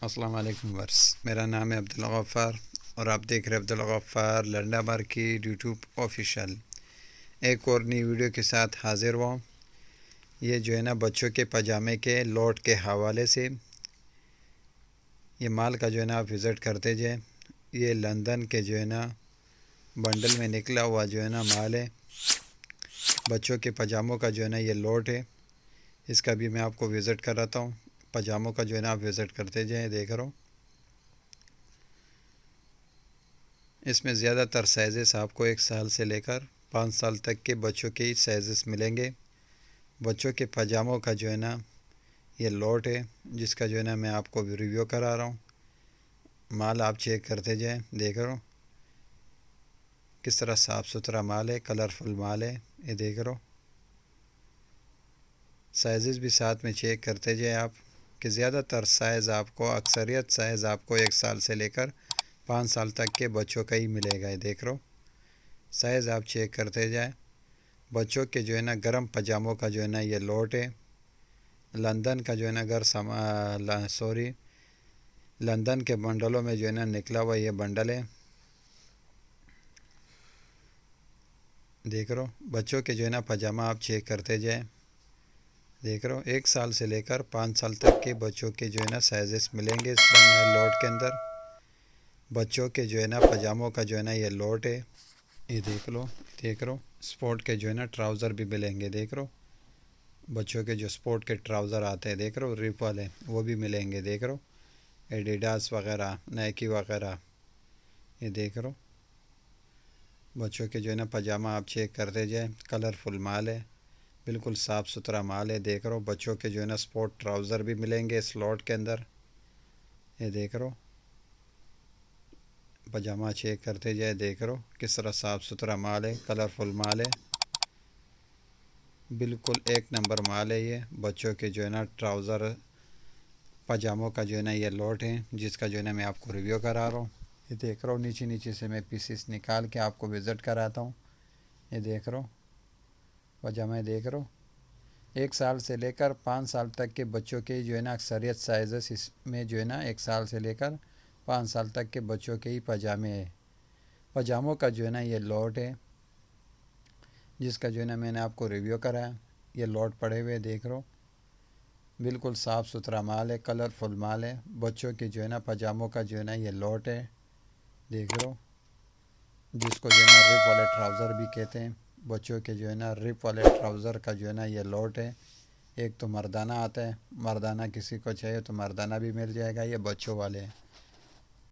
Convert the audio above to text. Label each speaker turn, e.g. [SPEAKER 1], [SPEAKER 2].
[SPEAKER 1] अस्सलाम वालेकुम वर्स। मेरा नाम है अब्दुल गफ़्फ़ार और आप देख रहे हैं Abdul Gaffar Landa market YouTube official. एक और नई वीडियो के साथ हाज़िर हुआ। ये जो है ना बच्चों के पजामे के लोट के हवाले से ये माल का जो है ना आप विज़िट करते जाए। ये लंदन के जो है ना बंडल में निकला हुआ जो है ना माल है। बच्चों के पजामों का जो है ना ये लोट है। इसका भी मैं आपको विज़िट कराता हूँ। पजामों का जो है ना आप विज़िट करते जाएँ। देख रहा हूँ इसमें ज़्यादातर साइज़ेस आपको 1 साल से लेकर 5 साल तक के बच्चों के ही साइज़ेस मिलेंगे। बच्चों के पजामों का जो है ना ये लोट है, जिसका जो है ना मैं आपको रिव्यू करा रहा हूँ। माल आप चेक करते जाएं। देख रहे हो किस तरह साफ़ सुथरा माल है, कलरफुल माल है। ये देख रहे हो साइज़ेस भी साथ में चेक करते जाएं आप कि ज़्यादातर साइज़ आपको अक्सरियत साइज़ आपको 1 साल से लेकर 5 साल तक के बच्चों का ही मिलेगा। ये देख रहे हो साइज़ आप चेक करते जाएं। बच्चों के जो है ना गर्म पजामों का जो है ना ये लोट है। लंदन का जो है ना लंदन के बंडलों में जो है ना निकला हुआ ये बंडल है। देख रहे हो बच्चों के जो है ना पजामा आप चेक करते जाएं। देख रहे हो 1 साल से लेकर 5 साल तक के बच्चों के जो है ना साइजेस मिलेंगे इस लोट के अंदर। बच्चों के जो है ना पजामों का जो है ना ये लोट है। ये देख लो, देख रहे हो स्पोर्ट के जो है ना ट्राउज़र भी मिलेंगे। देख रहे हो बच्चों के जो स्पोर्ट के ट्राउज़र आते हैं, देख रहे हो रिप वाले, वो भी मिलेंगे। देख रहे हो एडिडास वगैरह, नाइकी वगैरह। ये देख रहे हो बच्चों के जो है ना पजामा आप चेक करते जाए। कलरफुल माल है, बिल्कुल साफ़ सुथरा माल है। देख रहे हो बच्चों के जो है ना स्पोर्ट ट्राउज़र भी मिलेंगे स्लॉट के अंदर। ये देख रहे हो पजामा चेक करते जाए। देख रहे हो किस तरह साफ़ सुथरा माल है, कलरफुल माल है, बिल्कुल एक नंबर माल है। ये बच्चों के जो है ना ट्राउज़र पजामों का जो है ना ये लोट है, जिसका जो है ना मैं आपको रिव्यू करा रहा हूँ। ये देख रहा हूँ नीचे नीचे से मैं पीसेस निकाल के आपको विज़िट कराता हूँ। ये देख रहा हूँ पजामा, देख रहा हूँ 1 साल से लेकर 5 साल तक के बच्चों के जो है ना अक्सरियत साइज़ेस इसमें जो है ना 1 साल से लेकर 5 साल तक के बच्चों के ही पजामे हैं। पजामों का जो है ना ये लोट है, जिसका जो है ना मैंने आपको रिव्यू कराया। ये लोट पड़े हुए देख रहा हूँ, बिल्कुल साफ़ सुथरा माल है, कलरफुल माल है। बच्चों के जो है ना पजामों का जो है ना ये लोट है। देख रहे हो जिसको जो है ना रिप वाले ट्राउज़र भी कहते हैं। बच्चों के जो है ना रिप वाले ट्राउज़र का जो है ना ये लोट है। एक तो मर्दाना आता है, मर्दाना किसी को चाहिए तो मर्दाना भी मिल जाएगा। ये बच्चों वाले हैं।